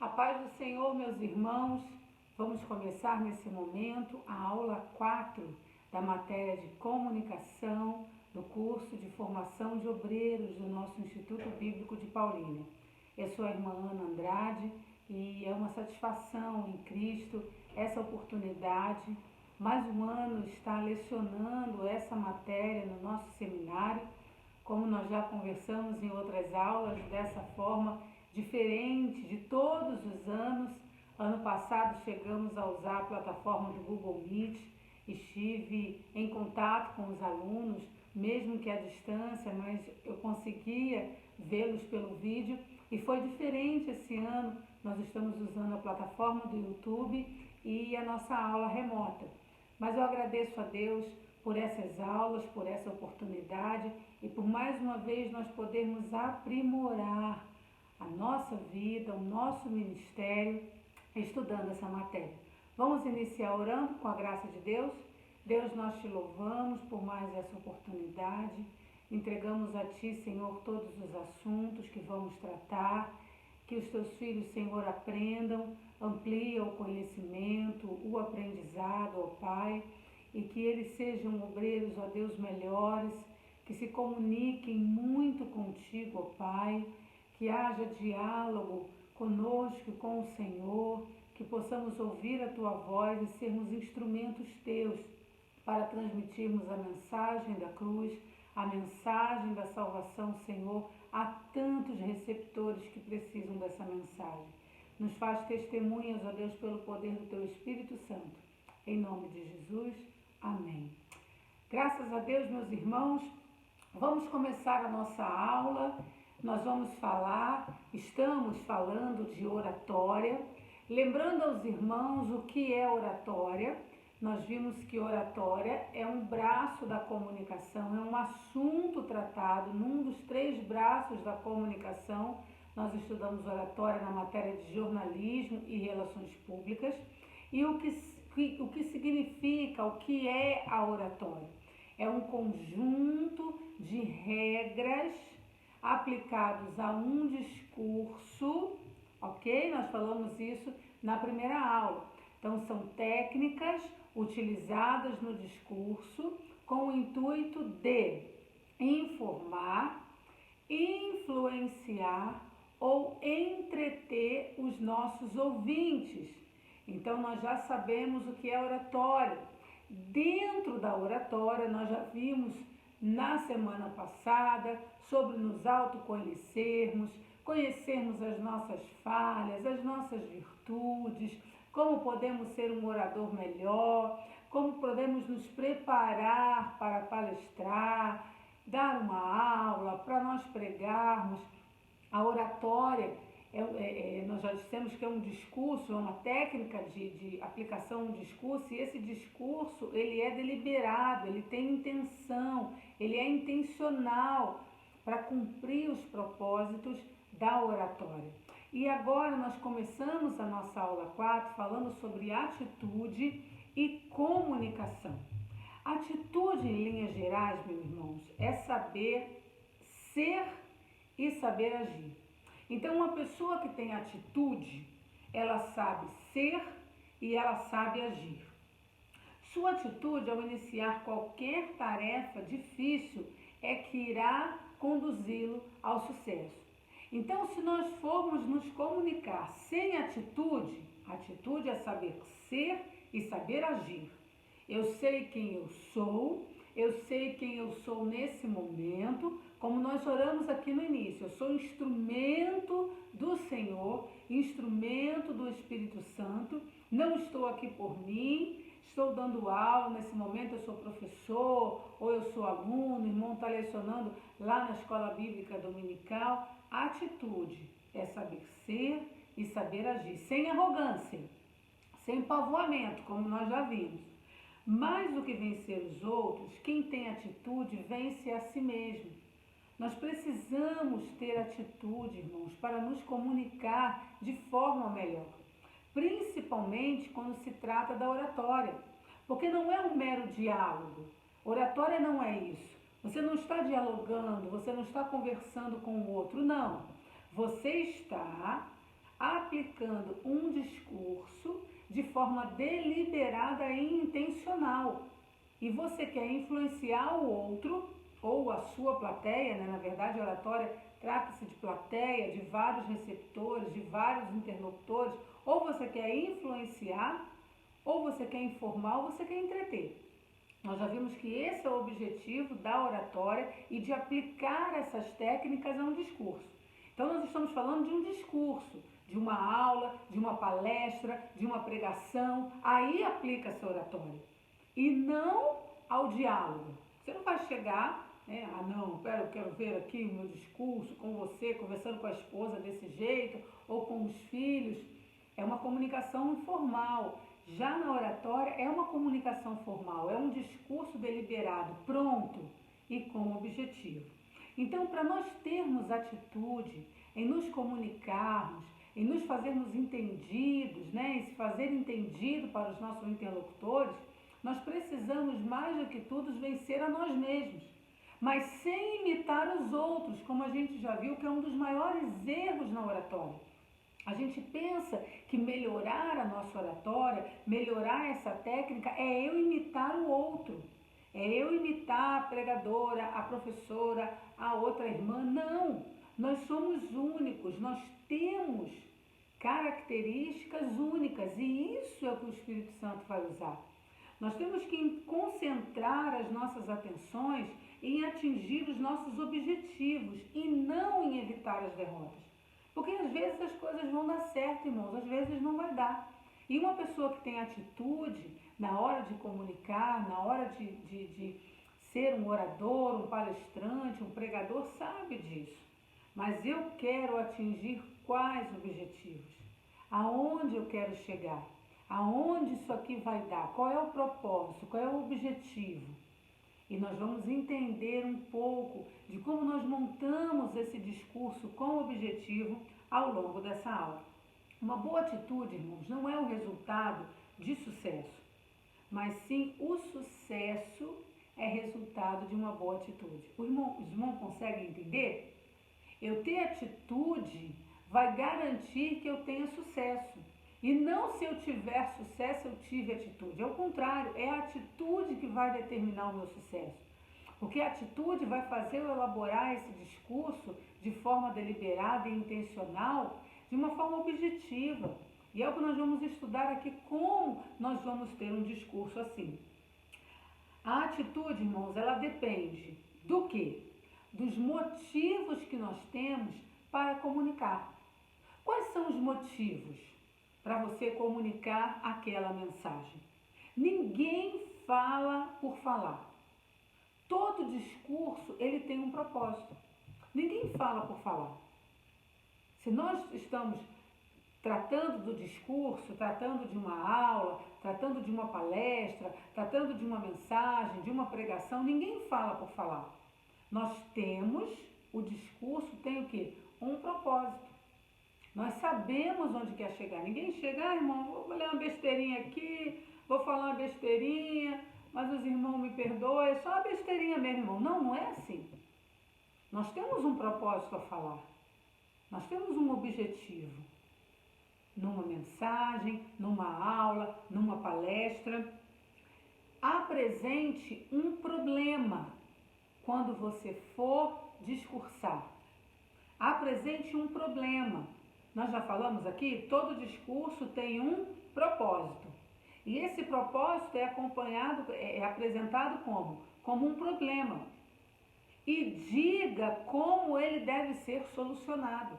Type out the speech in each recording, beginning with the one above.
A paz do Senhor, meus irmãos. Vamos começar nesse momento a aula 4 da matéria de comunicação do curso de formação de obreiros do nosso Instituto Bíblico de Paulínia. Eu sou a irmã Ana Andrade e é uma satisfação em Cristo essa oportunidade. Mais um ano estar lecionando essa matéria no nosso seminário, como nós já conversamos em outras aulas, dessa forma diferente de todos os anos. Ano passado chegamos a usar a plataforma do Google Meet, estive em contato com os alunos, mesmo que à distância, mas eu conseguia vê-los pelo vídeo e foi diferente esse ano. Nós estamos usando a plataforma do YouTube e a nossa aula remota. Mas eu agradeço a Deus por essas aulas, por essa oportunidade e por mais uma vez nós podermos aprimorar a nossa vida, o nosso ministério, estudando essa matéria. Vamos iniciar orando com a graça de Deus. Deus, nós te louvamos por mais essa oportunidade. Entregamos a ti, Senhor, todos os assuntos que vamos tratar. Que os teus filhos, Senhor, aprendam, ampliem o conhecimento, o aprendizado, ó Pai, e que eles sejam obreiros, ó Deus, melhores, que se comuniquem muito contigo, ó Pai, que haja diálogo conosco, com o Senhor, que possamos ouvir a tua voz e sermos instrumentos teus para transmitirmos a mensagem da cruz, a mensagem da salvação, Senhor, a tantos receptores que precisam dessa mensagem. Nos faz testemunhas, ó Deus, pelo poder do teu Espírito Santo. Em nome de Jesus, amém. Graças a Deus, meus irmãos, vamos começar a nossa aula. Nós estamos falando de oratória. Lembrando aos irmãos o que é oratória, nós vimos que oratória é um braço da comunicação, é um assunto tratado num dos 3 braços da comunicação. Nós estudamos oratória na matéria de jornalismo e relações públicas. E o que significa, o que é a oratória? É um conjunto de regras aplicados a um discurso, ok? Nós falamos isso na primeira aula. Então, são técnicas utilizadas no discurso com o intuito de informar, influenciar ou entreter os nossos ouvintes. Então, nós já sabemos o que é oratória. Dentro da oratória, nós já vimos na semana passada sobre nos autoconhecermos, conhecermos as nossas falhas, as nossas virtudes, como podemos ser um orador melhor, como podemos nos preparar para palestrar, dar uma aula, para nós pregarmos. A oratória, nós já dissemos que é um discurso, é uma técnica de aplicação do discurso, e esse discurso, ele é deliberado, ele tem intenção, ele é intencional para cumprir os propósitos da oratória. E agora nós começamos a nossa aula 4 falando sobre atitude e comunicação. Atitude, em linhas gerais, meus irmãos, é saber ser e saber agir. Então, uma pessoa que tem atitude, ela sabe ser e ela sabe agir. Sua atitude ao iniciar qualquer tarefa difícil é que irá conduzi-lo ao sucesso. Então, se nós formos nos comunicar sem atitude, atitude é saber ser e saber agir. Eu sei quem eu sou nesse momento, como nós oramos aqui no início. Eu sou instrumento do Senhor, instrumento do Espírito Santo. Não estou aqui por mim, estou dando aula nesse momento, eu sou professor ou eu sou aluno, o irmão está lecionando lá na escola bíblica dominical. Atitude é saber ser e saber agir, sem arrogância, sem pavoamento, como nós já vimos. Mais do que vencer os outros, quem tem atitude vence a si mesmo. Nós precisamos ter atitude, irmãos, para nos comunicar de forma melhor, principalmente quando se trata da oratória, porque não é um mero diálogo. Oratória não é isso. Você não está dialogando, você não está conversando com o outro, não. Você está aplicando um discurso de forma deliberada e intencional. E você quer influenciar o outro, ou a sua plateia, né? Na verdade, a oratória trata-se de plateia, de vários receptores, de vários interlocutores. Ou você quer influenciar, ou você quer informar, ou você quer entreter. Nós já vimos que esse é o objetivo da oratória e de aplicar essas técnicas a um discurso. Então, nós estamos falando de um discurso, de uma aula, de uma palestra, de uma pregação. Aí aplica-se a oratória. E não ao diálogo. Você não vai chegar, né? Ah, não, pera, eu quero ver aqui o meu discurso com você, conversando com a esposa desse jeito, ou com os filhos. É uma comunicação informal. Já na oratória é uma comunicação formal, é um discurso deliberado, pronto e com objetivo. Então, para nós termos atitude em nos comunicarmos, em nos fazermos entendidos, né, em se fazer entendido para os nossos interlocutores, nós precisamos mais do que tudo vencer a nós mesmos, mas sem imitar os outros, como a gente já viu que é um dos maiores erros na oratória. A gente pensa que melhorar a nossa oratória, melhorar essa técnica, é eu imitar o outro. É eu imitar a pregadora, a professora, a outra irmã. Não, nós somos únicos, nós temos características únicas e isso é o que o Espírito Santo vai usar. Nós temos que concentrar as nossas atenções em atingir os nossos objetivos e não em evitar as derrotas. Porque às vezes as coisas vão dar certo, irmãos, às vezes não vai dar. E uma pessoa que tem atitude na hora de comunicar, na hora de ser um orador, um palestrante, um pregador, sabe disso. Mas eu quero atingir quais objetivos? Aonde eu quero chegar? Aonde isso aqui vai dar? Qual é o propósito? Qual é o objetivo? E nós vamos entender um pouco de como nós montamos esse discurso com objetivo ao longo dessa aula. Uma boa atitude, irmãos, não é o resultado de sucesso, mas sim o sucesso é resultado de uma boa atitude. Os irmãos conseguem entender? Eu ter atitude vai garantir que eu tenha sucesso. E não se eu tiver sucesso, eu tive atitude. Ao contrário, é a atitude que vai determinar o meu sucesso. Porque a atitude vai fazer eu elaborar esse discurso de forma deliberada e intencional, de uma forma objetiva. E é o que nós vamos estudar aqui, como nós vamos ter um discurso assim. A atitude, irmãos, ela depende do quê? Dos motivos que nós temos para comunicar. Quais são os motivos para você comunicar aquela mensagem? Ninguém fala por falar. Todo discurso, ele tem um propósito. Ninguém fala por falar. Se nós estamos tratando do discurso, tratando de uma aula, tratando de uma palestra, tratando de uma mensagem, de uma pregação, ninguém fala por falar. Nós temos, o discurso tem o quê? Um propósito. Nós sabemos onde quer chegar. Ninguém chega, irmão, vou ler uma besteirinha aqui, vou falar uma besteirinha, mas os irmãos me perdoem, é só uma besteirinha mesmo, irmão. Não, não é assim. Nós temos um propósito a falar. Nós temos um objetivo. Numa mensagem, numa aula, numa palestra. Apresente um problema quando você for discursar. Apresente um problema. Nós já falamos aqui, todo discurso tem um propósito. E esse propósito é acompanhado, é apresentado como? Como um problema. E diga como ele deve ser solucionado.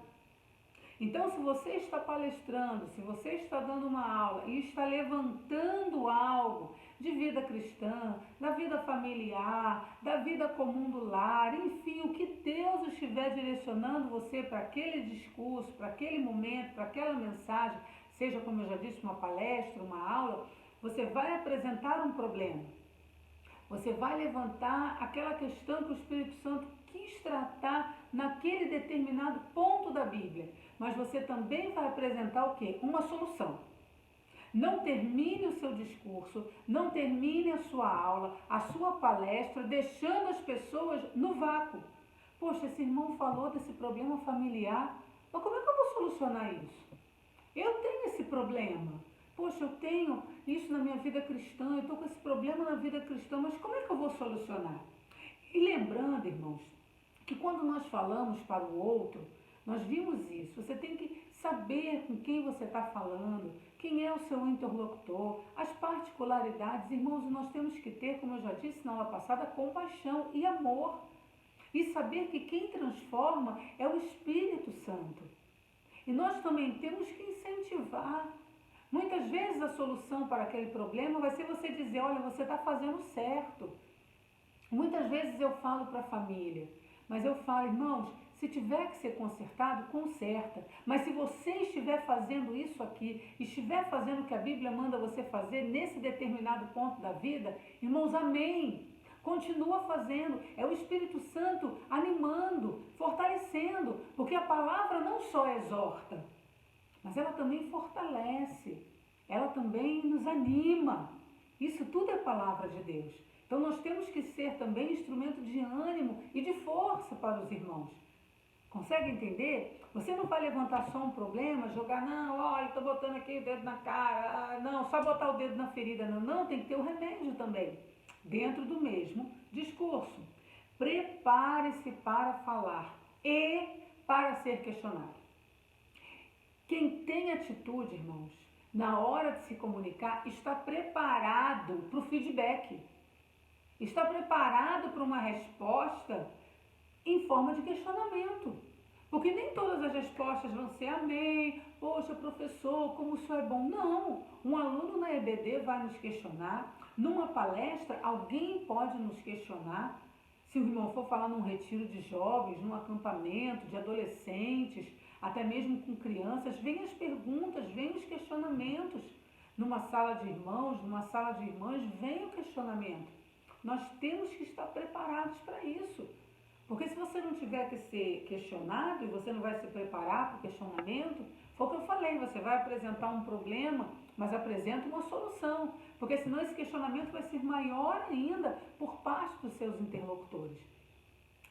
Então, se você está palestrando, se você está dando uma aula e está levantando algo de vida cristã, da vida familiar, da vida comum do lar, enfim, o que Deus estiver direcionando você para aquele discurso, para aquele momento, para aquela mensagem, seja, como eu já disse, uma palestra, uma aula, você vai apresentar um problema. Você vai levantar aquela questão que o Espírito Santo quis tratar naquele determinado ponto da Bíblia. Mas você também vai apresentar o quê? Uma solução. Não termine o seu discurso, não termine a sua aula, a sua palestra, deixando as pessoas no vácuo. Poxa, esse irmão falou desse problema familiar, mas como é que eu vou solucionar isso? problema? Poxa, eu tenho isso na minha vida cristã, eu estou com esse problema na vida cristã, mas como é que eu vou solucionar? E lembrando, irmãos, que quando nós falamos para o outro, nós vimos isso. Você tem que saber com quem você está falando, quem é o seu interlocutor, as particularidades. Irmãos, nós temos que ter, como eu já disse na aula passada, compaixão e amor. E saber que quem transforma é o Espírito Santo. E nós também temos que incentivar. Muitas vezes a solução para aquele problema vai ser você dizer, olha, você está fazendo certo. Muitas vezes eu falo para a família, mas eu falo, irmãos, se tiver que ser consertado, conserta. Mas se você estiver fazendo isso aqui, estiver fazendo o que a Bíblia manda você fazer nesse determinado ponto da vida, irmãos, amém. Continua fazendo. É o Espírito Santo animando, fortalecendo, porque a palavra não só exorta, mas ela também fortalece, ela também nos anima. Isso tudo é palavra de Deus. Então nós temos que ser também instrumento de ânimo e de força para os irmãos. Consegue entender? Você não vai levantar só um problema, jogar, não, olha, estou botando aqui o dedo na cara, não, só botar o dedo na ferida, não, não, tem que ter o remédio também, dentro do mesmo discurso. Prepare-se para falar e para ser questionado. Quem tem atitude, irmãos, na hora de se comunicar, está preparado para o feedback, está preparado para uma resposta em forma de questionamento. Porque nem todas as respostas vão ser amém, poxa, professor, como o senhor é bom. Não, um aluno na EBD vai nos questionar, numa palestra alguém pode nos questionar, se o irmão for falar num retiro de jovens, num acampamento de adolescentes, até mesmo com crianças, vem as perguntas, vem os questionamentos. Numa sala de irmãos, numa sala de irmãs, vem o questionamento. Nós temos que estar preparados para isso. Porque se você não tiver que ser questionado e você não vai se preparar para o questionamento, foi o que eu falei, você vai apresentar um problema, mas apresenta uma solução. Porque senão esse questionamento vai ser maior ainda por parte dos seus interlocutores.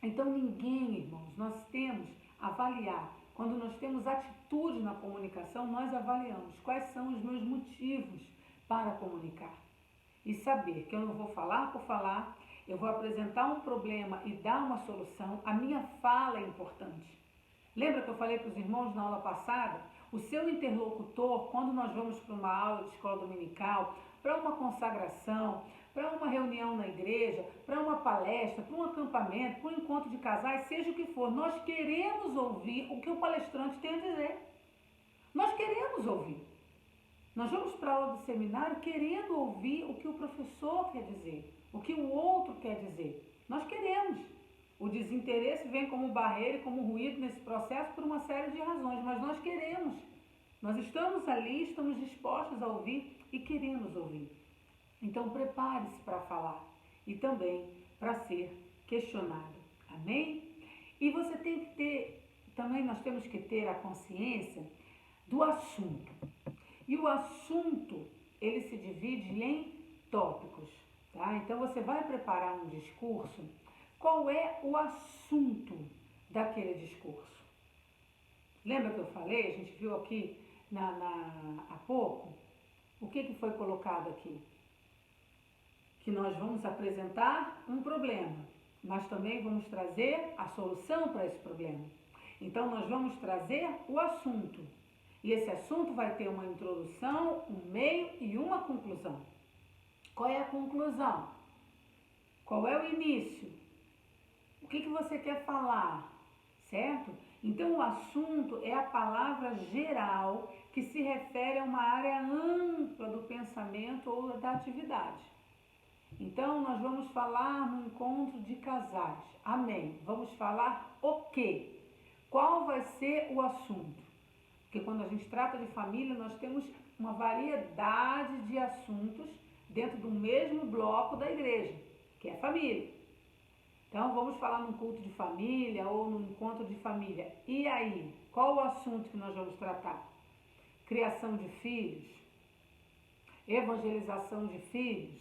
Então ninguém, irmãos, nós temos a avaliar. Quando nós temos atitude na comunicação, nós avaliamos quais são os meus motivos para comunicar. E saber que eu não vou falar por falar, eu vou apresentar um problema e dar uma solução. A minha fala é importante. Lembra que eu falei para os irmãos na aula passada? O seu interlocutor, quando nós vamos para uma aula de escola dominical, para uma consagração, para uma reunião na igreja, para uma palestra, para um acampamento, para um encontro de casais, seja o que for, nós queremos ouvir o que o palestrante tem a dizer. Nós queremos ouvir. Nós vamos para a aula do seminário querendo ouvir o que o professor quer dizer, o que o outro quer dizer. Nós queremos. O desinteresse vem como barreira e como ruído nesse processo por uma série de razões, mas nós queremos. Nós estamos ali, estamos dispostos a ouvir e queremos ouvir. Então prepare-se para falar e também para ser questionado. Amém? E você tem que ter, também nós temos que ter a consciência do assunto. E o assunto, ele se divide em tópicos, tá? Então você vai preparar um discurso. Qual é o assunto daquele discurso? Lembra que eu falei? A gente viu aqui há pouco. O que foi colocado aqui? Que nós vamos apresentar um problema, mas também vamos trazer a solução para esse problema. Então nós vamos trazer o assunto. E esse assunto vai ter uma introdução, um meio e uma conclusão. Qual é a conclusão? Qual é o início? O que você quer falar? Certo? Então o assunto é a palavra geral que se refere a uma área ampla do pensamento ou da atividade. Então nós vamos falar no encontro de casais. Amém. Vamos falar o quê? Qual vai ser o assunto? Porque quando a gente trata de família, nós temos uma variedade de assuntos dentro do mesmo bloco da igreja, que é a família. Então, vamos falar num culto de família ou num encontro de família. E aí, qual o assunto que nós vamos tratar? Criação de filhos, evangelização de filhos,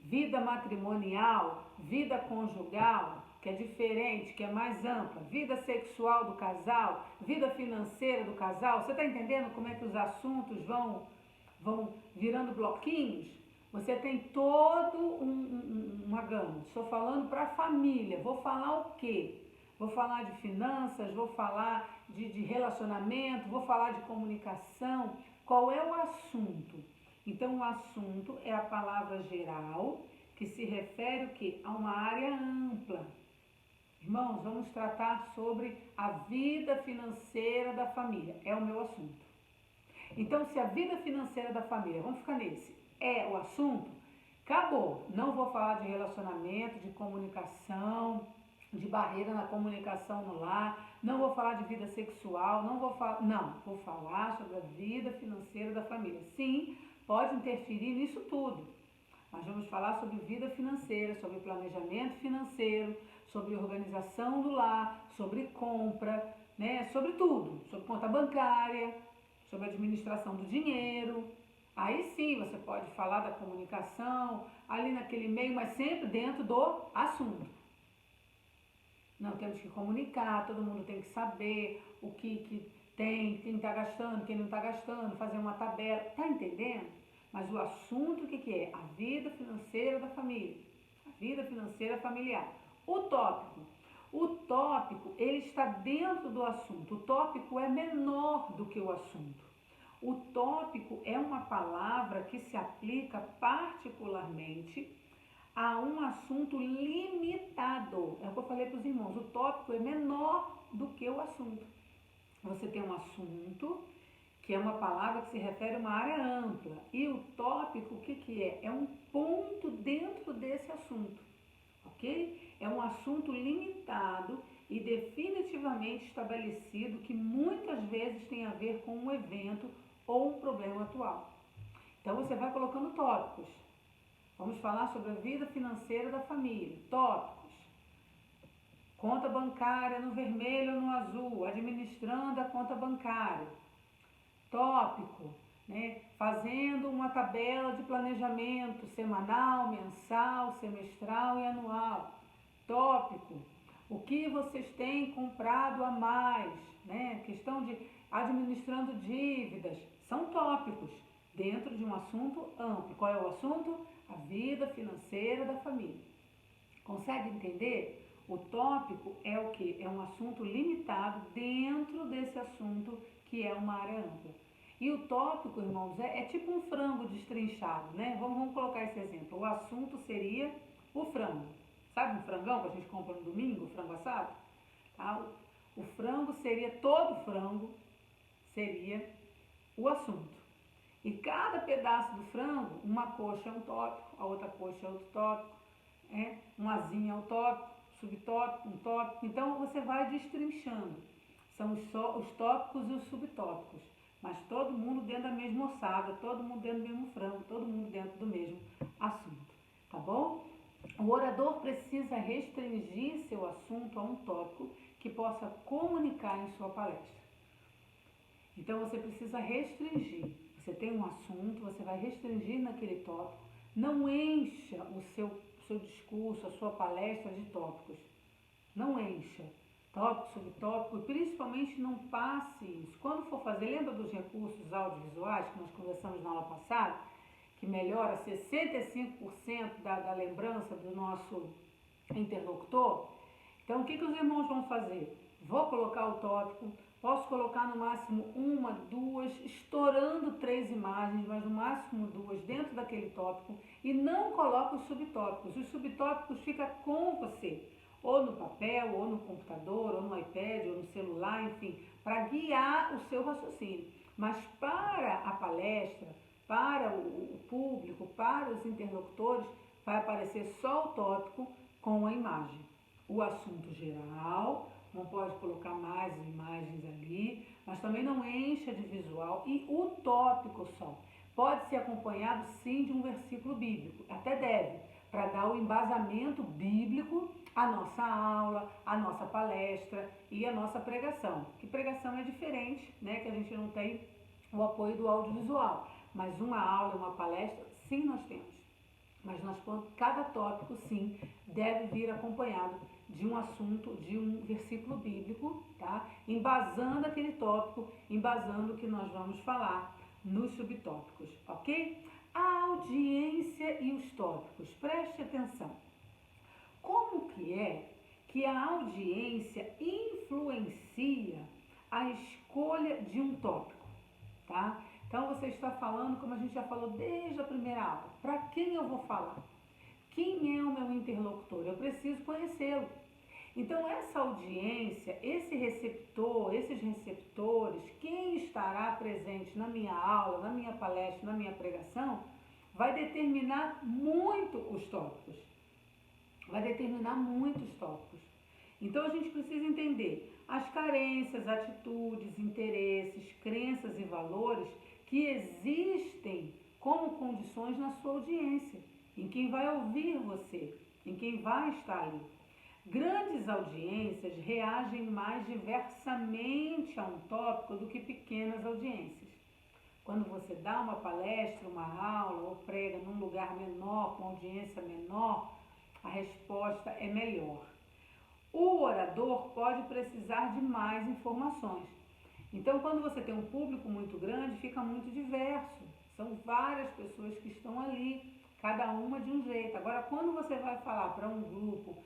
vida matrimonial, vida conjugal, que é diferente, que é mais ampla, vida sexual do casal, vida financeira do casal. Você está entendendo como é que os assuntos vão virando bloquinhos? Você tem uma gama. Estou falando para a família. Vou falar o quê? Vou falar de finanças, vou falar de relacionamento, vou falar de comunicação. Qual é o assunto? Então, o assunto é a palavra geral, que se refere o quê? A uma área ampla. Irmãos, vamos tratar sobre a vida financeira da família. É o meu assunto. Então, se a vida financeira da família, vamos ficar nesse, é o assunto, acabou. Não vou falar de relacionamento, de comunicação, de barreira na comunicação no lar, não vou falar de vida sexual, vou falar sobre a vida financeira da família. Sim, pode interferir nisso tudo, mas vamos falar sobre vida financeira, sobre planejamento financeiro, sobre organização do lar, sobre compra, né? Sobre tudo, sobre conta bancária, sobre administração do dinheiro. Aí sim você pode falar da comunicação, ali naquele meio, mas sempre dentro do assunto. Não, temos que comunicar, todo mundo tem que saber o que tem, quem está gastando, quem não está gastando, fazer uma tabela, tá entendendo? Mas o assunto, o que é? A vida financeira da família, a vida financeira familiar. O tópico, ele está dentro do assunto, o tópico é menor do que o assunto. O tópico é uma palavra que se aplica particularmente a um assunto limitado. É o que eu falei para os irmãos, o tópico é menor do que o assunto. Você tem um assunto, que é uma palavra que se refere a uma área ampla, e o tópico, o que é? É um ponto dentro desse assunto, ok? É um assunto limitado e definitivamente estabelecido que muitas vezes tem a ver com um evento ou um problema atual. Então você vai colocando tópicos. Vamos falar sobre a vida financeira da família. Tópicos. Conta bancária no vermelho ou no azul, administrando a conta bancária. Tópico, né? Fazendo uma tabela de planejamento semanal, mensal, semestral e anual. Tópico, o que vocês têm comprado a mais, né? Questão de administrando dívidas. São tópicos dentro de um assunto amplo. Qual é o assunto? A vida financeira da família. Consegue entender? O tópico é o quê? É um assunto limitado dentro desse assunto que é uma área ampla. E o tópico, irmãos, é tipo um frango destrinchado, né? Vamos colocar esse exemplo. O assunto seria o frango. Sabe um frangão que a gente compra no domingo, frango assado? Tá? O frango seria, todo frango seria o assunto. E cada pedaço do frango, uma coxa é um tópico, a outra coxa é outro tópico, uma asinha é um tópico, subtópico, um tópico. Então você vai destrinchando. São os tópicos e os subtópicos. Mas todo mundo dentro da mesma ossada, todo mundo dentro do mesmo frango, todo mundo dentro do mesmo assunto. Tá bom? O orador precisa restringir seu assunto a um tópico que possa comunicar em sua palestra. Então você precisa restringir. Você tem um assunto, você vai restringir naquele tópico. Não encha o seu discurso, a sua palestra de tópicos. Não encha. Tópico, subtópico, e principalmente não passe isso. Quando for fazer, lembra dos recursos audiovisuais que nós conversamos na aula passada? Que melhora 65% da lembrança do nosso interlocutor? Então, o que os irmãos vão fazer? Vou colocar o tópico, posso colocar no máximo uma, duas, estourando 3 imagens, mas no máximo 2 dentro daquele tópico, e não coloco os subtópicos. Os subtópicos ficam com você, ou no papel, ou no computador, ou no iPad, ou no celular, enfim, para guiar o seu raciocínio. Mas para a palestra, para o público, para os interlocutores, vai aparecer só o tópico com a imagem. O assunto geral, não pode colocar mais imagens ali, mas também não encha de visual. E o tópico só pode ser acompanhado sim de um versículo bíblico, até deve, para dar o embasamento bíblico à nossa aula, à nossa palestra e à nossa pregação. Que pregação é diferente, né? Que a gente não tem o apoio do audiovisual, mas uma aula, uma palestra, sim nós temos. Mas cada tópico, sim, deve vir acompanhado de um assunto, de um versículo bíblico, tá? Embasando aquele tópico, embasando o que nós vamos falar nos subtópicos, ok? A audiência e os tópicos, preste atenção. Como que é que a audiência influencia a escolha de um tópico, tá? Então você está falando, como a gente já falou desde a primeira aula, para quem eu vou falar? Quem é o meu interlocutor? Eu preciso conhecê-lo. Então essa audiência, esse receptor, esses receptores, quem estará presente na minha aula, na minha palestra, na minha pregação, vai determinar muito os tópicos. Vai determinar muitos tópicos. Então a gente precisa entender as carências, atitudes, interesses, crenças e valores que existem como condições na sua audiência, em quem vai ouvir você, em quem vai estar ali. Grandes audiências reagem mais diversamente a um tópico do que pequenas audiências. Quando você dá uma palestra, uma aula ou prega num lugar menor, com audiência menor, a resposta é melhor. O orador pode precisar de mais informações. Então, quando você tem um público muito grande, fica muito diverso. São várias pessoas que estão ali, cada uma de um jeito. Agora, quando você vai falar para um grupo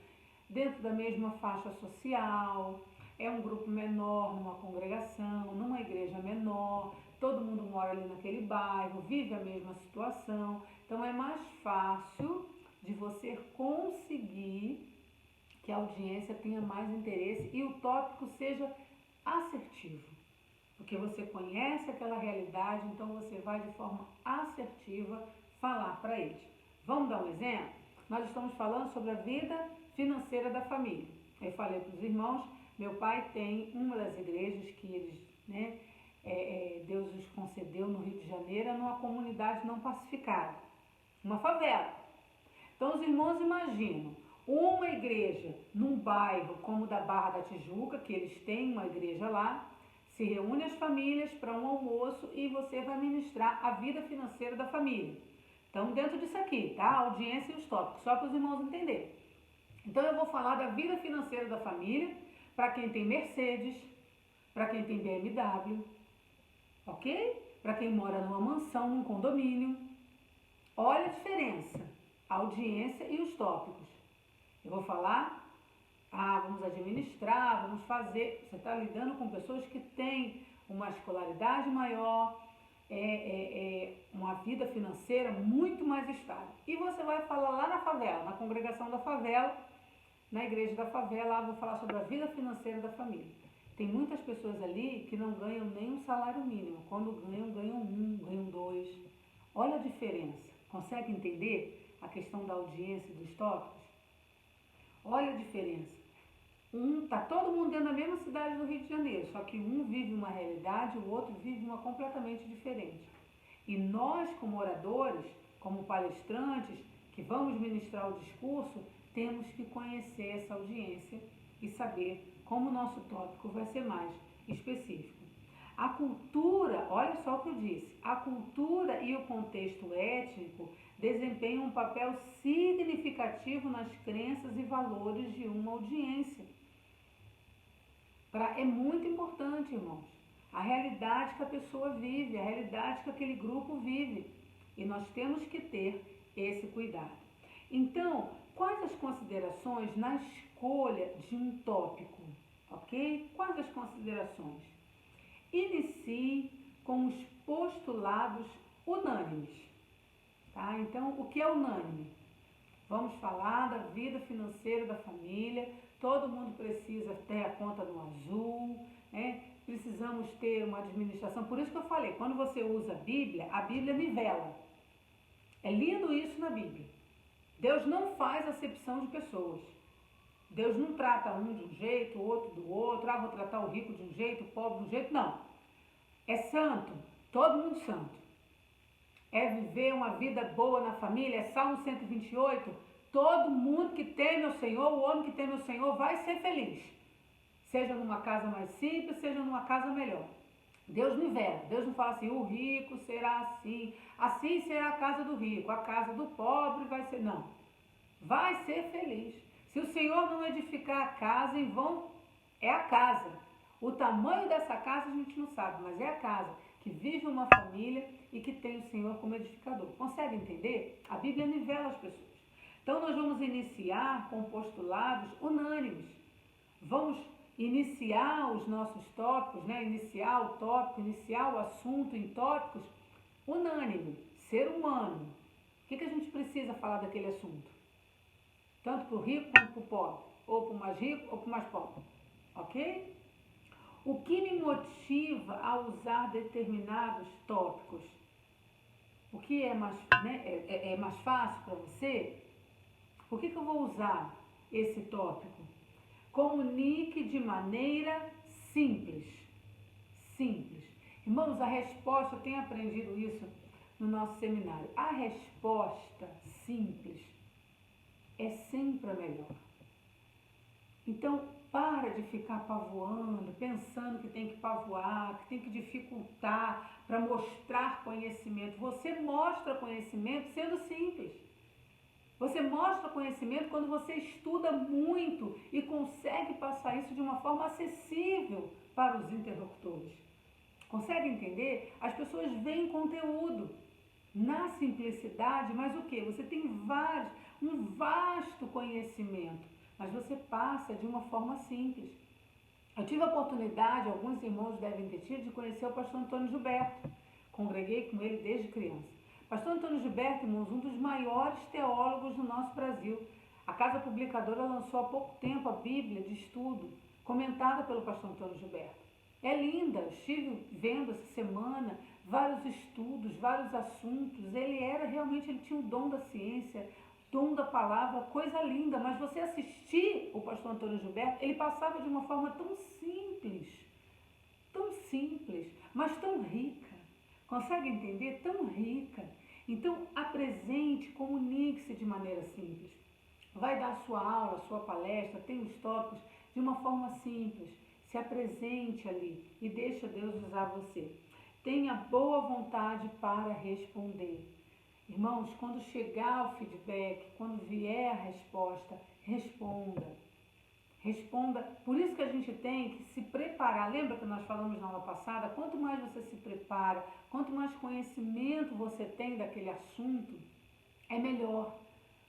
dentro da mesma faixa social, é um grupo menor, numa congregação, numa igreja menor, todo mundo mora ali naquele bairro, vive a mesma situação. Então, é mais fácil de você conseguir que a audiência tenha mais interesse e o tópico seja assertivo. Porque você conhece aquela realidade, então você vai de forma assertiva falar para eles. Vamos dar um exemplo? Nós estamos falando sobre a vida financeira da família. Eu falei para os irmãos, meu pai tem uma das igrejas que eles, Deus os concedeu no Rio de Janeiro, numa comunidade não pacificada, uma favela. Então os irmãos imaginam uma igreja num bairro como o da Barra da Tijuca, que eles têm uma igreja lá, se reúne as famílias para um almoço e você vai ministrar a vida financeira da família. Então, dentro disso aqui, tá? A audiência e os tópicos, só para os irmãos entenderem. Então, eu vou falar da vida financeira da família para quem tem Mercedes, para quem tem BMW, ok? Para quem mora numa mansão, num condomínio. Olha a diferença, a audiência e os tópicos. Eu vou falar, vamos administrar, vamos fazer. Você está lidando com pessoas que têm uma escolaridade maior, uma vida financeira muito mais estável. E você vai falar lá na favela, na congregação da favela, na igreja da favela, vou falar sobre a vida financeira da família. Tem muitas pessoas ali que não ganham nem um salário mínimo. Quando ganham, ganham 2. Olha a diferença. Consegue entender a questão da audiência e dos tópicos? Olha a diferença. Tá todo mundo dentro da mesma cidade do Rio de Janeiro, só que um vive uma realidade, o outro vive uma completamente diferente. E nós, como oradores, como palestrantes, que vamos ministrar o discurso, temos que conhecer essa audiência e saber como o nosso tópico vai ser mais específico. A cultura, olha só o que eu disse, a cultura e o contexto étnico desempenham um papel significativo nas crenças e valores de uma audiência. É muito importante, irmãos, a realidade que a pessoa vive, a realidade que aquele grupo vive. E nós temos que ter esse cuidado. Então, quais as considerações na escolha de um tópico? Ok? Quais as considerações? Inicie com os postulados unânimes. Tá? Então, o que é unânime? Vamos falar da vida financeira da família. Todo mundo precisa ter a conta no azul, né? Precisamos ter uma administração. Por isso que eu falei, quando você usa a Bíblia nivela. É lindo isso na Bíblia. Deus não faz acepção de pessoas. Deus não trata um de um jeito, o outro do outro. Vou tratar o rico de um jeito, o pobre de um jeito. Não. É santo, todo mundo santo. É viver uma vida boa na família, é Salmo 128. Todo mundo que teme ao Senhor, o homem que teme ao Senhor vai ser feliz. Seja numa casa mais simples, seja numa casa melhor. Deus nivela. Deus não fala assim, o rico será assim, assim será a casa do rico, a casa do pobre vai ser... Não. Vai ser feliz. Se o Senhor não edificar a casa, em vão é a casa. O tamanho dessa casa a gente não sabe, mas é a casa que vive uma família e que tem o Senhor como edificador. Consegue entender? A Bíblia nivela as pessoas. Então nós vamos iniciar com postulados unânimes. Vamos iniciar os nossos tópicos, né? Iniciar o tópico, iniciar o assunto em tópicos unânime. Ser humano. O que a gente precisa falar daquele assunto? Tanto para o rico quanto para o pobre. Ou para o mais rico ou para o mais pobre. Ok? O que me motiva a usar determinados tópicos? O que é mais, né, é mais fácil para você? Por que eu vou usar esse tópico? Comunique de maneira simples. Simples. Irmãos, a resposta, eu tenho aprendido isso no nosso seminário. A resposta simples é sempre a melhor. Então, para de ficar pavoando, pensando que tem que pavoar, que tem que dificultar para mostrar conhecimento. Você mostra conhecimento sendo simples. Você mostra conhecimento quando você estuda muito e consegue passar isso de uma forma acessível para os interlocutores. Consegue entender? As pessoas veem conteúdo na simplicidade, mas o que? Você tem um vasto conhecimento, mas você passa de uma forma simples. Eu tive a oportunidade, alguns irmãos devem ter tido, de conhecer o pastor Antônio Gilberto. Congreguei com ele desde criança. Pastor Antônio Gilberto, irmãos, um dos maiores teólogos do nosso Brasil. A Casa Publicadora lançou há pouco tempo a Bíblia de Estudo, comentada pelo pastor Antônio Gilberto. É linda, estive vendo essa semana vários estudos, vários assuntos. Ele tinha o dom da ciência, dom da palavra, coisa linda. Mas você assistir o pastor Antônio Gilberto, ele passava de uma forma tão simples, mas tão rica. Consegue entender? Tão rica. Então, apresente, comunique-se de maneira simples. Vai dar sua aula, sua palestra, tem os tópicos de uma forma simples. Se apresente ali e deixa Deus usar você. Tenha boa vontade para responder. Irmãos, quando chegar o feedback, quando vier a resposta, responda. Responda. Por isso que a gente tem que se preparar. Lembra que nós falamos na aula passada? Quanto mais você se prepara, quanto mais conhecimento você tem daquele assunto, é melhor.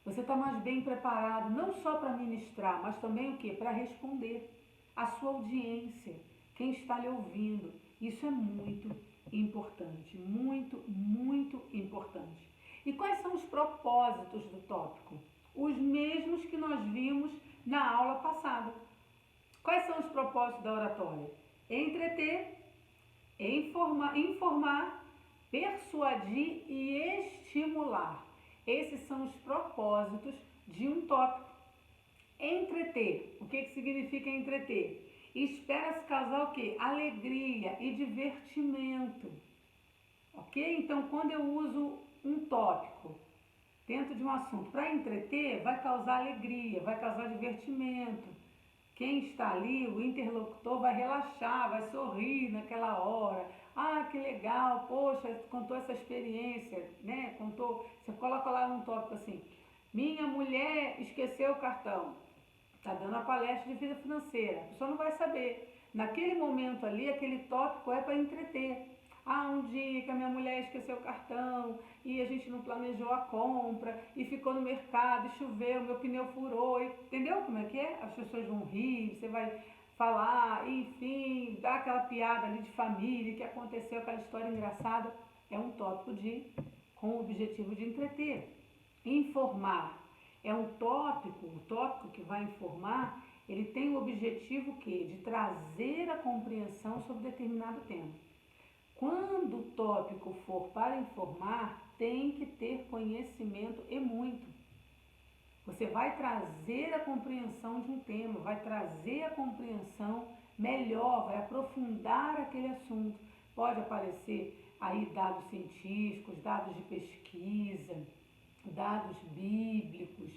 Você está mais bem preparado, não só para ministrar, mas também o quê? Para responder à sua audiência, quem está lhe ouvindo. Isso é muito importante, muito, muito importante. E quais são os propósitos do tópico? Os mesmos que nós vimos na aula passada. Quais são os propósitos da oratória? Entreter, informar, persuadir e estimular. Esses são os propósitos de um tópico. Entreter. O que significa entreter? Espera-se causar o quê? Alegria e divertimento. Ok? Então, quando eu uso um tópico dentro de um assunto para entreter, vai causar alegria, vai causar divertimento. Quem está ali, o interlocutor, vai relaxar, vai sorrir naquela hora. Ah, que legal, poxa, contou essa experiência, né? Você coloca lá num tópico assim, minha mulher esqueceu o cartão. Está dando a palestra de vida financeira. A pessoa não vai saber. Naquele momento ali, aquele tópico é para entreter. Ah, um dia que a minha mulher esqueceu o cartão e a gente não planejou a compra e ficou no mercado e choveu, meu pneu furou. Entendeu como é que é? As pessoas vão rir, você vai falar, enfim, dar aquela piada ali de família que aconteceu, aquela história engraçada. É um tópico com o objetivo de entreter. Informar. É um tópico, o tópico que vai informar, ele tem o objetivo quê? De trazer a compreensão sobre determinado tema. Quando o tópico for para informar, tem que ter conhecimento e muito. Você vai trazer a compreensão de um tema, vai trazer a compreensão melhor, vai aprofundar aquele assunto. Pode aparecer aí dados científicos, dados de pesquisa, dados bíblicos.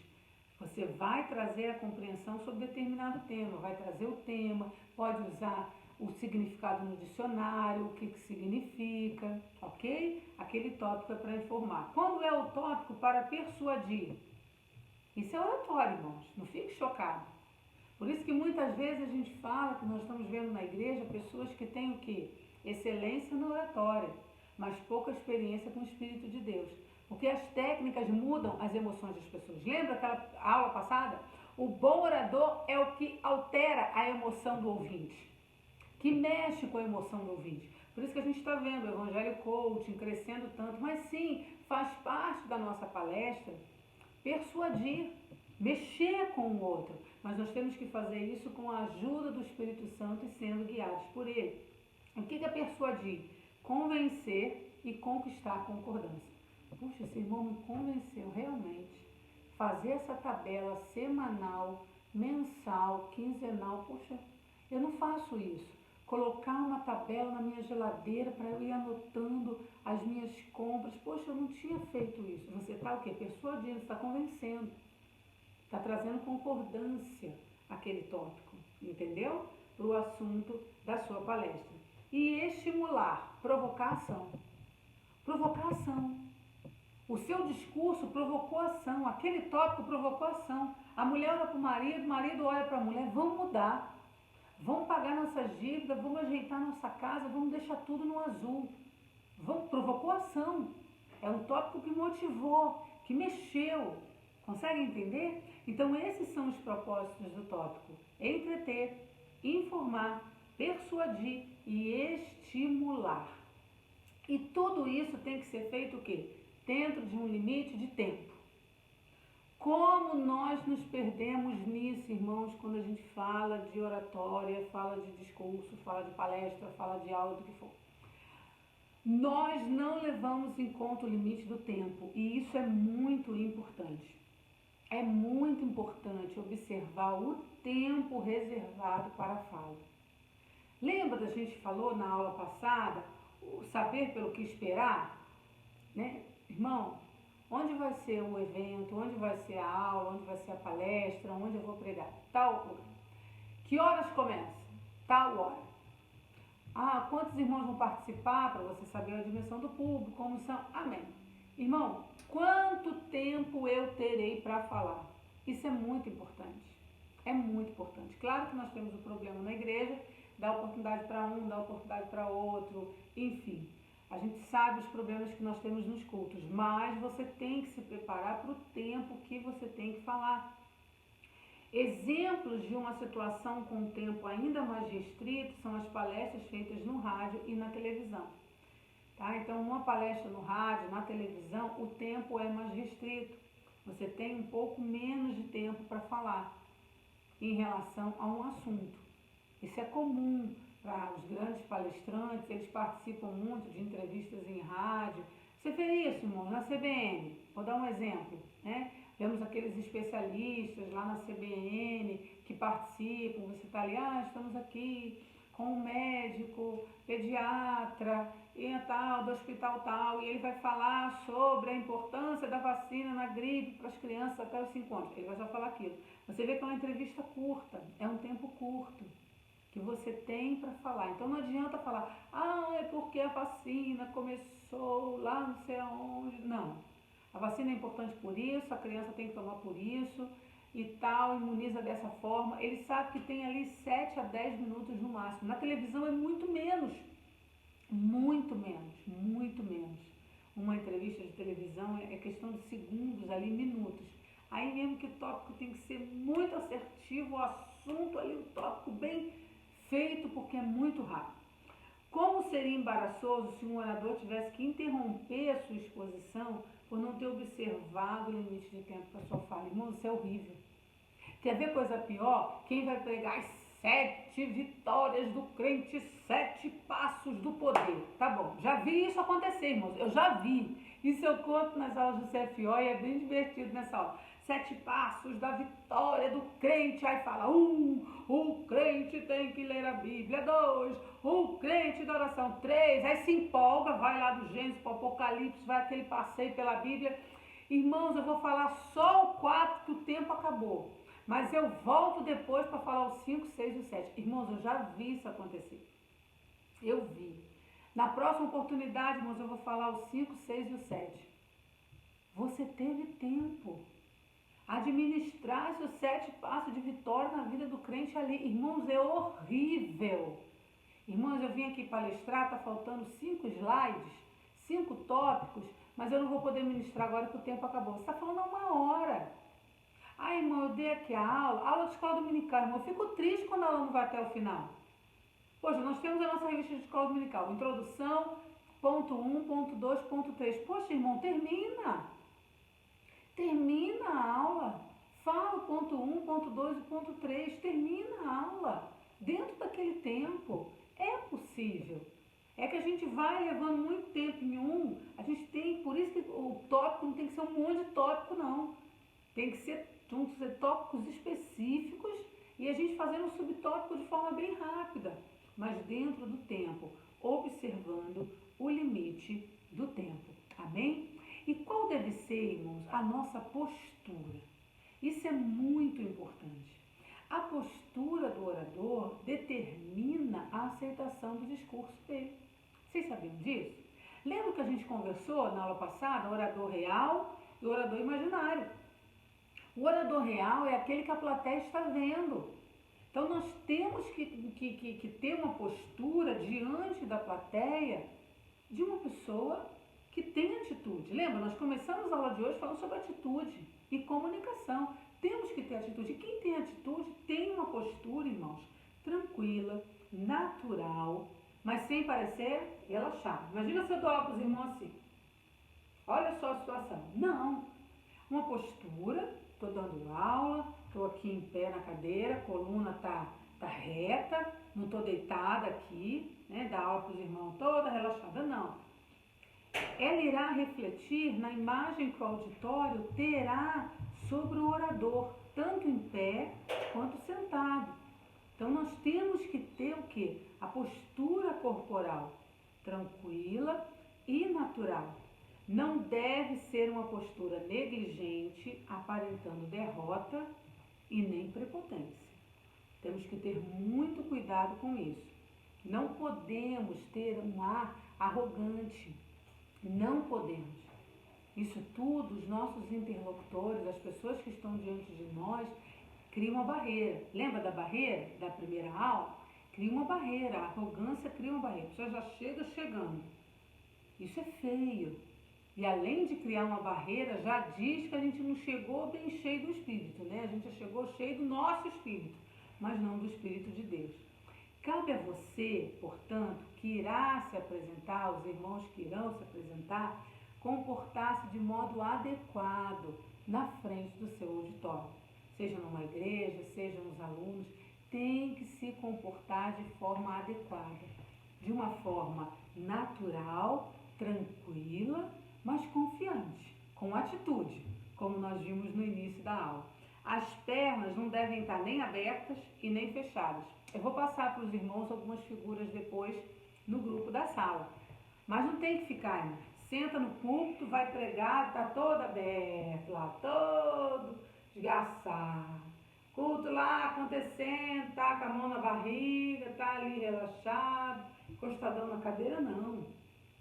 Você vai trazer a compreensão sobre determinado tema, vai trazer o tema, pode usar o significado no dicionário, o que significa, ok? Aquele tópico é para informar. Quando é o tópico para persuadir? Isso é oratório, irmãos. Não fique chocado. Por isso que muitas vezes a gente fala que nós estamos vendo na igreja pessoas que têm o quê? Excelência na oratória, mas pouca experiência com o Espírito de Deus. Porque as técnicas mudam as emoções das pessoas. Lembra aquela aula passada? O bom orador é o que altera a emoção do ouvinte, que mexe com a emoção do ouvinte. Por isso que a gente está vendo o Evangelho Coaching crescendo tanto, mas sim, faz parte da nossa palestra persuadir, mexer com o outro. Mas nós temos que fazer isso com a ajuda do Espírito Santo e sendo guiados por ele. O que é persuadir? Convencer e conquistar concordância. Puxa, esse irmão me convenceu realmente. Fazer essa tabela semanal, mensal, quinzenal, puxa, eu não faço isso. Colocar uma tabela na minha geladeira para eu ir anotando as minhas compras. Poxa, eu não tinha feito isso. Você está o quê? Persuadindo, está convencendo. Está trazendo concordância àquele tópico, entendeu? Para o assunto da sua palestra. E estimular, provocação. Provocação. O seu discurso provocou ação, aquele tópico provocou ação. A mulher olha para o marido olha para a mulher, vamos mudar. Vamos pagar nossas dívidas, vamos ajeitar nossa casa, vamos deixar tudo no azul. Provocou ação. É um tópico que motivou, que mexeu. Consegue entender? Então, esses são os propósitos do tópico: entreter, informar, persuadir e estimular. E tudo isso tem que ser feito o quê? Dentro de um limite de tempo. Como nós nos perdemos nisso, irmãos, quando a gente fala de oratória, fala de discurso, fala de palestra, fala de aula, do que for. Nós não levamos em conta o limite do tempo e isso é muito importante. É muito importante observar o tempo reservado para a fala. Lembra da gente falou na aula passada, o saber pelo que esperar? Né? Irmão, onde vai ser o evento, onde vai ser a aula, onde vai ser a palestra, onde eu vou pregar? Tal lugar. Que horas começa? Tal hora. Ah, quantos irmãos vão participar para você saber a dimensão do público, como são? Amém. Irmão, quanto tempo eu terei para falar? Isso é muito importante. É muito importante. Claro que nós temos um problema na igreja, dá oportunidade para um, dá oportunidade para outro, enfim. A gente sabe os problemas que nós temos nos cultos, mas você tem que se preparar para o tempo que você tem que falar. Exemplos de uma situação com um tempo ainda mais restrito são as palestras feitas no rádio e na televisão. Tá? Então, uma palestra no rádio, na televisão, o tempo é mais restrito. Você tem um pouco menos de tempo para falar em relação a um assunto. Isso é comum para os grandes palestrantes, eles participam muito de entrevistas em rádio. Você vê isso, irmão, na CBN. Vou dar um exemplo, né? Temos aqueles especialistas lá na CBN que participam, você está ali, estamos aqui com um médico, pediatra, e tal, do hospital tal, e ele vai falar sobre a importância da vacina na gripe para as crianças até os 5 anos. Ele vai só falar aquilo. Você vê que é uma entrevista curta, é um tempo curto que você tem para falar. Então não adianta falar, é porque a vacina começou lá não sei aonde. Não. A vacina é importante por isso, a criança tem que tomar por isso e tal, imuniza dessa forma. Ele sabe que tem ali 7 a 10 minutos no máximo. Na televisão é muito menos. Muito menos, muito menos. Uma entrevista de televisão é questão de segundos ali, minutos. Aí mesmo que o tópico tem que ser muito assertivo, o assunto ali, o tópico bem feito, porque é muito rápido. Como seria embaraçoso se um orador tivesse que interromper a sua exposição por não ter observado o limite de tempo para a sua fala? Irmão, isso é horrível. Quer ver coisa pior? Quem vai pregar as 7 vitórias do crente, 7 passos do poder. Tá bom, já vi isso acontecer, irmãos. Eu já vi. Isso eu conto nas aulas do CFO e é bem divertido nessa aula. 7 passos da vitória do crente. Aí fala, o crente tem que ler a Bíblia. 2, o crente da oração. 3, aí se empolga, vai lá do Gênesis para o Apocalipse, vai aquele passeio pela Bíblia. Irmãos, eu vou falar só o 4 que o tempo acabou. Mas eu volto depois para falar os 5, 6 e o 7. Irmãos, eu já vi isso acontecer. Eu vi. Na próxima oportunidade, irmãos, eu vou falar os 5, 6 e o 7. Você teve tempo. Administrar seus 7 passos de vitória na vida do crente ali. Irmãos, é horrível. Irmãos, eu vim aqui palestrar, está faltando 5 slides, 5 tópicos, mas eu não vou poder ministrar agora que o tempo acabou. Você está falando há 1 hora. Ah, irmão, eu dei aqui a aula de escola dominical, irmão. Eu fico triste quando a aula não vai até o final. Poxa, nós temos a nossa revista de escola dominical, introdução, ponto 1, ponto 2, ponto 3. Poxa, irmão, termina. Termina a aula. Fala o ponto 1, ponto 2 e ponto 3. Termina a aula. Dentro daquele tempo. É possível. É que a gente vai levando muito tempo em a gente tem, por isso que o tópico não tem que ser um monte de tópico, não. Tem que ser tópicos específicos e a gente fazendo um subtópico de forma bem rápida, mas dentro do tempo, observando o limite do tempo. Amém? E qual deve ser, irmãos, a nossa postura? Isso é muito importante. A postura do orador determina a aceitação do discurso dele. Vocês sabiam disso? Lembra que a gente conversou na aula passada, orador real e orador imaginário? O orador real é aquele que a plateia está vendo. Então nós temos que ter uma postura diante da plateia de uma pessoa que tem atitude. Lembra, nós começamos a aula de hoje falando sobre atitude e comunicação. Temos que ter atitude. E quem tem atitude tem uma postura, irmãos, tranquila, natural, mas sem parecer relaxado. Imagina se eu dou aula para os irmãos assim. Olha só a situação. Não. Uma postura, estou dando aula, estou aqui em pé na cadeira, a coluna tá reta, não estou deitada aqui, né? Dar aula para os irmãos toda relaxada, não. Ela irá refletir na imagem que o auditório terá sobre o orador, tanto em pé quanto sentado. Então nós temos que ter o quê? A postura corporal tranquila e natural. Não deve ser uma postura negligente, aparentando derrota e nem prepotência. Temos que ter muito cuidado com isso. Não podemos ter um ar arrogante. Não podemos. Isso tudo, os nossos interlocutores, as pessoas que estão diante de nós, criam uma barreira. Lembra da barreira da primeira aula? Cria uma barreira, a arrogância cria uma barreira. A pessoa já chega chegando. Isso é feio. E além de criar uma barreira, já diz que a gente não chegou bem cheio do Espírito, né? A gente já chegou cheio do nosso Espírito, mas não do Espírito de Deus. Cabe a você, portanto, que irá se apresentar, os irmãos que irão se apresentar, comportar-se de modo adequado na frente do seu auditório. Seja numa igreja, seja nos alunos, tem que se comportar de forma adequada, de uma forma natural, tranquila, mas confiante, com atitude, como nós vimos no início da aula. As pernas não devem estar nem abertas e nem fechadas. Eu vou passar para os irmãos algumas figuras depois no grupo da sala. Mas não tem que ficar, né? Senta no púlpito, vai pregar, está todo aberto lá, todo desgraçado. Culto lá acontecendo, está com a mão na barriga, está ali relaxado, encostadão na cadeira, não.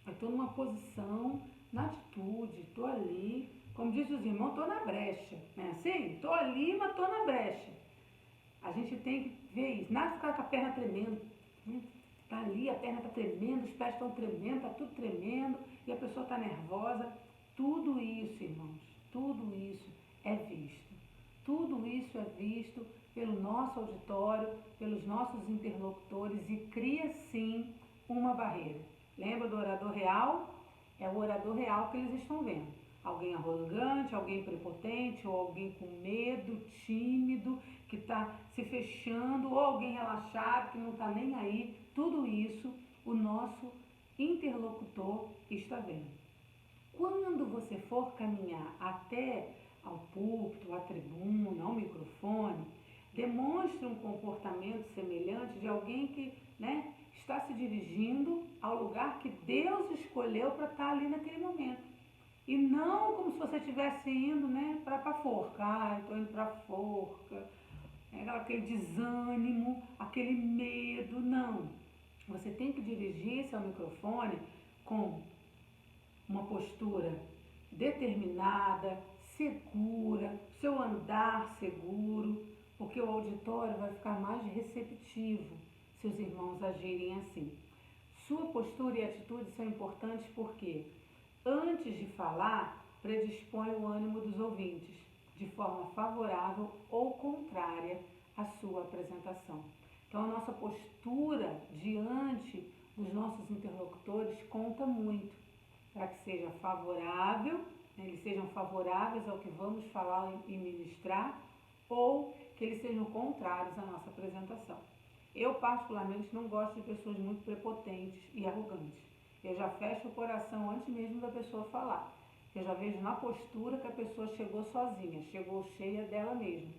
Eu estou numa posição, na atitude, estou ali, como diz os irmãos, estou na brecha, né? Assim, estou ali, mas estou na brecha. A gente tem que ver isso, nada de ficar com a perna tremendo, né? Está ali, a perna está tremendo, os pés estão tremendo, está tudo tremendo, e a pessoa está nervosa. Tudo isso, irmãos, tudo isso é visto. Tudo isso é visto pelo nosso auditório, pelos nossos interlocutores e cria sim uma barreira. Lembra do orador real? É o orador real que eles estão vendo. Alguém arrogante, alguém prepotente, ou alguém com medo, tímido, que está se fechando, ou alguém relaxado, que não está nem aí. Tudo isso o nosso interlocutor está vendo. Quando você for caminhar até ao púlpito, à tribuna, ao microfone, demonstre um comportamento semelhante de alguém que, né, está se dirigindo ao lugar que Deus escolheu para estar ali naquele momento. E não como se você estivesse indo, né, para a forca. Estou indo para a forca. Aquele desânimo, aquele medo. Não. Você tem que dirigir-se ao microfone com uma postura determinada, segura, seu andar seguro, porque o auditório vai ficar mais receptivo se os irmãos agirem assim. Sua postura e atitude são importantes porque, antes de falar, predispõe o ânimo dos ouvintes, de forma favorável ou contrária à sua apresentação. Então, a nossa postura diante dos nossos interlocutores conta muito para que seja favorável, né, eles sejam favoráveis ao que vamos falar e ministrar, ou que eles sejam contrários à nossa apresentação. Eu, particularmente, não gosto de pessoas muito prepotentes e arrogantes. Eu já fecho o coração antes mesmo da pessoa falar. Eu já vejo na postura que a pessoa chegou sozinha, chegou cheia dela mesma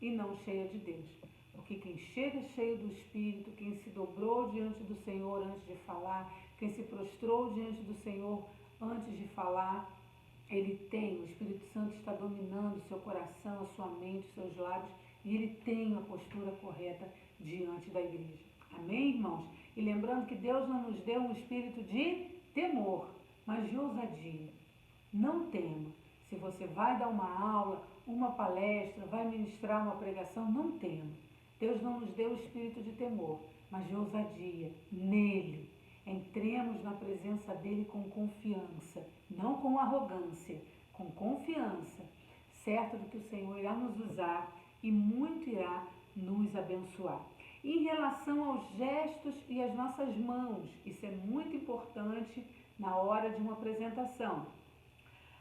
e não cheia de Deus. Porque quem chega cheio do Espírito, quem se dobrou diante do Senhor antes de falar, quem se prostrou diante do Senhor antes de falar, ele tem, o Espírito Santo está dominando o seu coração, a sua mente, os seus lábios, e ele tem a postura correta diante da igreja. Amém, irmãos? E lembrando que Deus não nos deu um espírito de temor, mas de ousadia. Não tema. Se você vai dar uma aula, uma palestra, vai ministrar uma pregação, não tema. Deus não nos deu o espírito de temor, mas de ousadia nele. Entremos na presença dele com confiança, não com arrogância, com confiança, certo de que o Senhor irá nos usar e muito irá nos abençoar. Em relação aos gestos e as nossas mãos, isso é muito importante na hora de uma apresentação.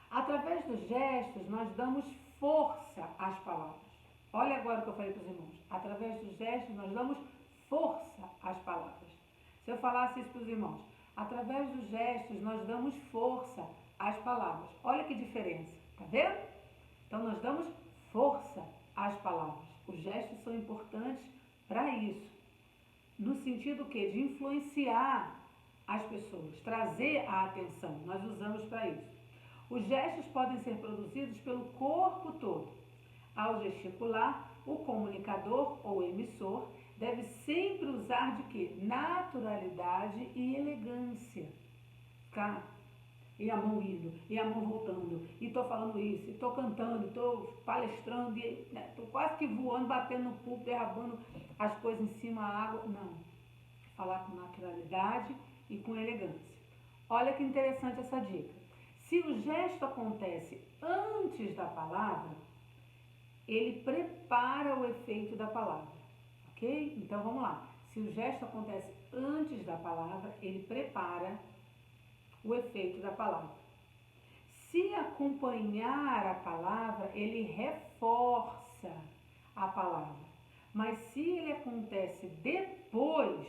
Através dos gestos, nós damos força às palavras. Olha agora o que eu falei para os irmãos. Através dos gestos, nós damos força às palavras. Se eu falasse isso para os irmãos, através dos gestos, nós damos força às palavras. Olha que diferença, tá vendo? Então, nós damos força às palavras. Os gestos são importantes para isso. No sentido que de influenciar as pessoas, trazer a atenção. Nós usamos para isso. Os gestos podem ser produzidos pelo corpo todo. Ao gesticular, o comunicador ou emissor deve sempre usar de quê? Naturalidade e elegância. Tá? E a mão indo, e a mão voltando, e estou falando isso, e estou cantando, estou palestrando, estou quase que voando, batendo no púlpito, derrubando as coisas em cima da água. Não. Falar com naturalidade e com elegância. Olha que interessante essa dica. Se o gesto acontece antes da palavra, ele prepara o efeito da palavra, ok? Então vamos lá. Se o gesto acontece antes da palavra, ele prepara o efeito da palavra. Se acompanhar a palavra, ele reforça a palavra. Mas se ele acontece depois,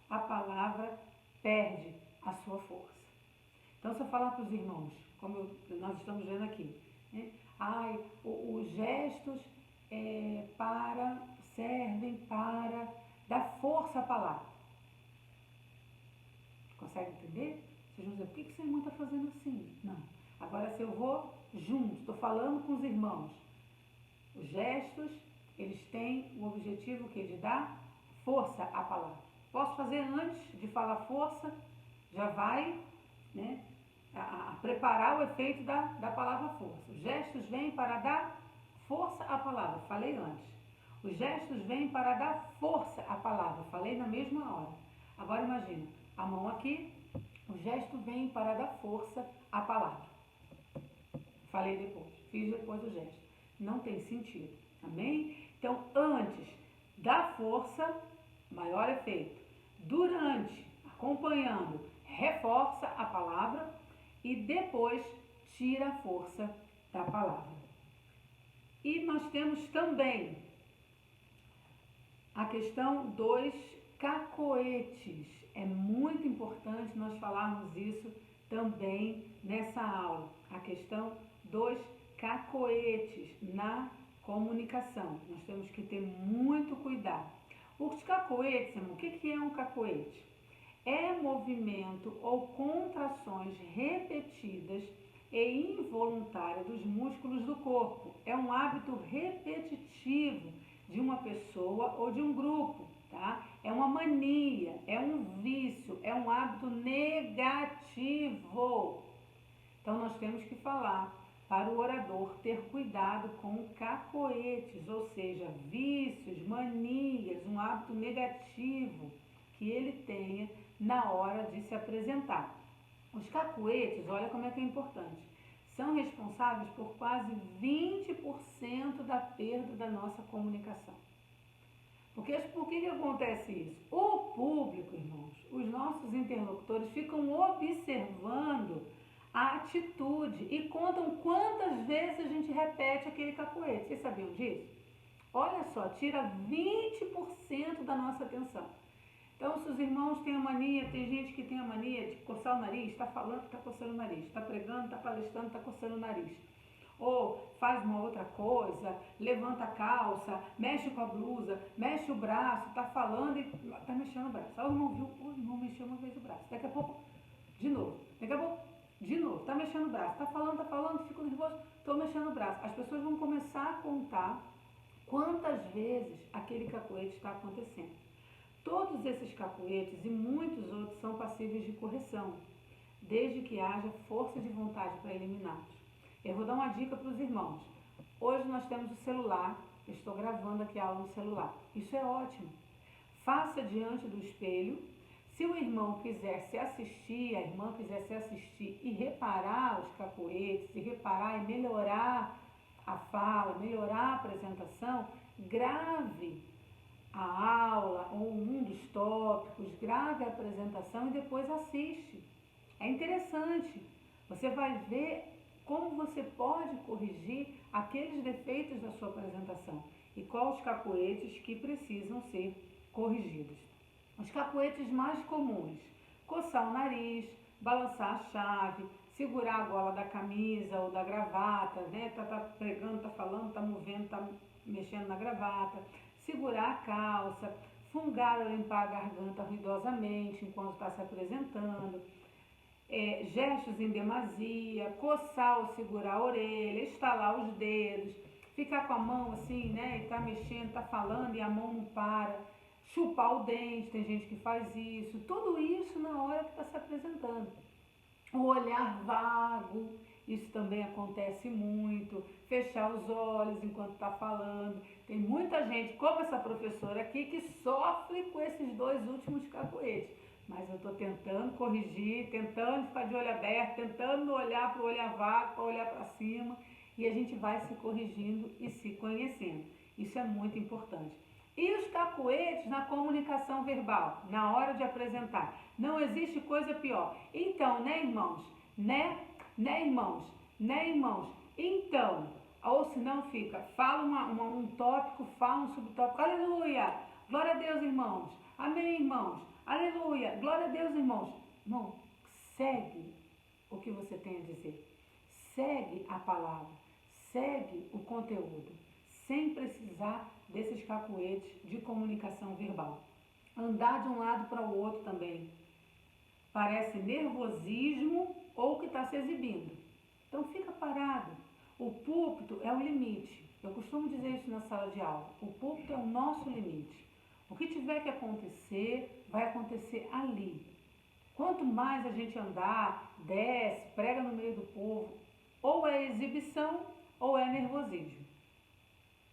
a palavra perde a sua força. Então, se eu falar para os irmãos, como nós estamos vendo aqui, né? Os gestos servem para dar força à palavra. Consegue entender? Vocês vão dizer, por que essa irmã está fazendo assim? Não. Agora, se eu vou junto, estou falando com os irmãos, os gestos, eles têm o objetivo que de dar força à palavra. Posso fazer antes de falar força, já vai, né, a preparar o efeito da palavra força. Os gestos vêm para dar força à palavra, falei antes. Os gestos vêm para dar força à palavra, falei na mesma hora. Agora imagina, a mão aqui, o gesto vem para dar força à palavra. Falei depois, fiz depois o gesto. Não tem sentido, amém? Então, antes da força, maior efeito. Durante, acompanhando, reforça a palavra e depois tira a força da palavra. E nós temos também a questão dos cacoetes. É muito importante nós falarmos isso também nessa aula. A questão dos cacoetes na comunicação. Nós temos que ter muito cuidado. Os cacoetes, irmão, o que é um cacoete? É movimento ou contrações repetidas e involuntárias dos músculos do corpo. É um hábito repetitivo de uma pessoa ou de um grupo, tá? É uma mania, é um vício, é um hábito negativo. Então, nós temos que falar para o orador ter cuidado com cacoetes, ou seja, vícios, manias, um hábito negativo que ele tenha na hora de se apresentar. Os cacoetes, olha como é que é importante, são responsáveis por quase 20% da perda da nossa comunicação. Porque por que acontece isso? O público, irmãos, os nossos interlocutores ficam observando a atitude e contam quantas vezes a gente repete aquele cacoete. Vocês sabiam disso? Olha só, tira 20% da nossa atenção. Então, se os irmãos têm a mania, tem gente que tem a mania de coçar o nariz, está falando, está coçando o nariz, está pregando, está palestrando, está coçando o nariz. Ou faz uma outra coisa, levanta a calça, mexe com a blusa, mexe o braço, está falando e está mexendo o braço. Aí o irmão viu, o irmão mexeu uma vez o braço. Daqui a pouco, de novo. Daqui a pouco, de novo. Está mexendo o braço. Está falando, fico nervoso, estou mexendo o braço. As pessoas vão começar a contar quantas vezes aquele cacoete está acontecendo. Todos esses cacoetes e muitos outros são passíveis de correção, desde que haja força de vontade para eliminá-los. Eu vou dar uma dica para os irmãos. Hoje nós temos o celular, eu estou gravando aqui a aula no celular. Isso é ótimo. Faça diante do espelho. Se o irmão quiser se assistir, a irmã quiser se assistir e reparar os cacoetes, e reparar e melhorar a fala, melhorar a apresentação, grave a aula ou um dos tópicos, grave a apresentação e depois assiste. É interessante. Você vai ver como você pode corrigir aqueles defeitos da sua apresentação e quais os cacoetes que precisam ser corrigidos. Os cacoetes mais comuns: coçar o nariz, balançar a chave, segurar a gola da camisa ou da gravata, né? Tá pregando, tá falando, tá movendo, tá mexendo na gravata, segurar a calça, fungar ou limpar a garganta ruidosamente enquanto está se apresentando, gestos em demasia, coçar ou segurar a orelha, estalar os dedos, ficar com a mão assim, né, e tá mexendo, tá falando e a mão não para, chupar o dente, tem gente que faz isso, tudo isso na hora que está se apresentando. O olhar vago, isso também acontece muito, fechar os olhos enquanto está falando. Tem muita gente, como essa professora aqui, que sofre com esses dois últimos cacoetes. Mas eu estou tentando corrigir, tentando ficar de olho aberto, tentando olhar para o olhar vago, para olhar para cima, e a gente vai se corrigindo e se conhecendo. Isso é muito importante. E os cacoetes na comunicação verbal, na hora de apresentar. Não existe coisa pior. Então, né, irmãos? Né, irmãos? Né, irmãos? Então, ou se não fica, fala um tópico, fala um subtópico. Aleluia! Glória a Deus, irmãos. Amém, irmãos. Aleluia! Glória a Deus, irmãos. Irmão, segue o que você tem a dizer. Segue a palavra. Segue o conteúdo. Sem precisar desses cacoetes de comunicação verbal. Andar de um lado para o outro também. Parece nervosismo ou que está se exibindo. Então fica parado. O púlpito é o limite. Eu costumo dizer isso na sala de aula. O púlpito é o nosso limite. O que tiver que acontecer, vai acontecer ali. Quanto mais a gente andar, desce, prega no meio do povo, ou é exibição ou é nervosismo.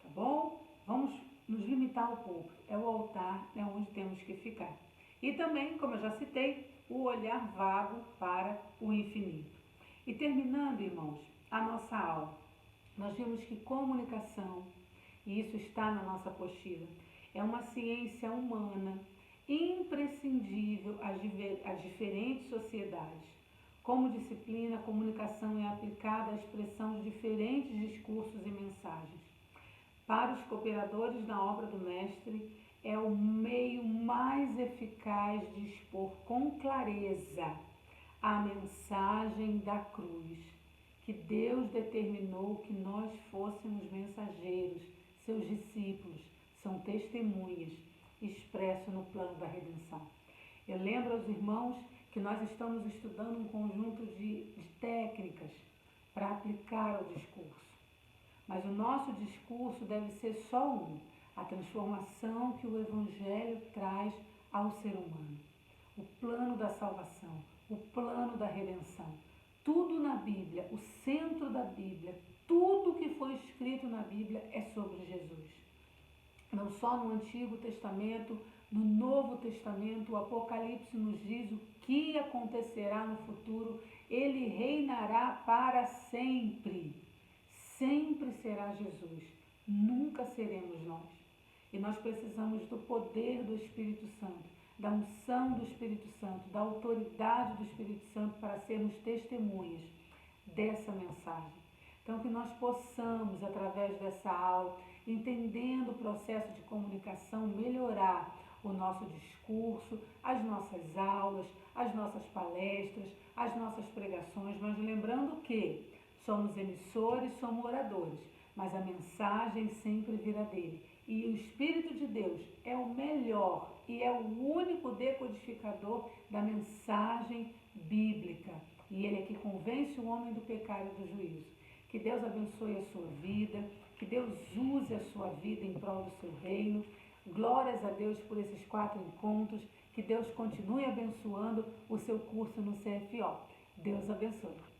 Tá bom? Vamos nos limitar ao púlpito. É o altar, é onde temos que ficar. E também, como eu já citei, o olhar vago para o infinito. E terminando, irmãos, a nossa aula, nós vimos que comunicação, e isso está na nossa apostila, é uma ciência humana imprescindível às diferentes sociedades. Como disciplina, a comunicação é aplicada à expressão de diferentes discursos e mensagens. Para os cooperadores na obra do Mestre, é o meio mais eficaz de expor com clareza a mensagem da cruz, que Deus determinou que nós fôssemos mensageiros, seus discípulos, são testemunhas, expresso no plano da redenção. Eu lembro aos irmãos que nós estamos estudando um conjunto de técnicas para aplicar ao discurso. Mas o nosso discurso deve ser só um, a transformação que o Evangelho traz ao ser humano. O plano da salvação, o plano da redenção. Tudo na Bíblia, o centro da Bíblia, não só no Antigo Testamento, no Novo Testamento. O Apocalipse nos diz o que acontecerá no futuro. Ele reinará para sempre. Sempre será Jesus, nunca seremos nós. E nós precisamos do poder do Espírito Santo, da unção do Espírito Santo, da autoridade do Espírito Santo para sermos testemunhas dessa mensagem. Então, que nós possamos, através dessa aula, entendendo o processo de comunicação, melhorar o nosso discurso, as nossas aulas, as nossas palestras, as nossas pregações, mas lembrando que somos emissores, somos oradores, mas a mensagem sempre virá dele. E o Espírito de Deus é o melhor e é o único decodificador da mensagem bíblica. E ele é que convence o homem do pecado e do juízo. Que Deus abençoe a sua vida, que Deus use a sua vida em prol do seu reino. Glórias a Deus por esses 4 encontros. Que Deus continue abençoando o seu curso no CFO. Deus abençoe.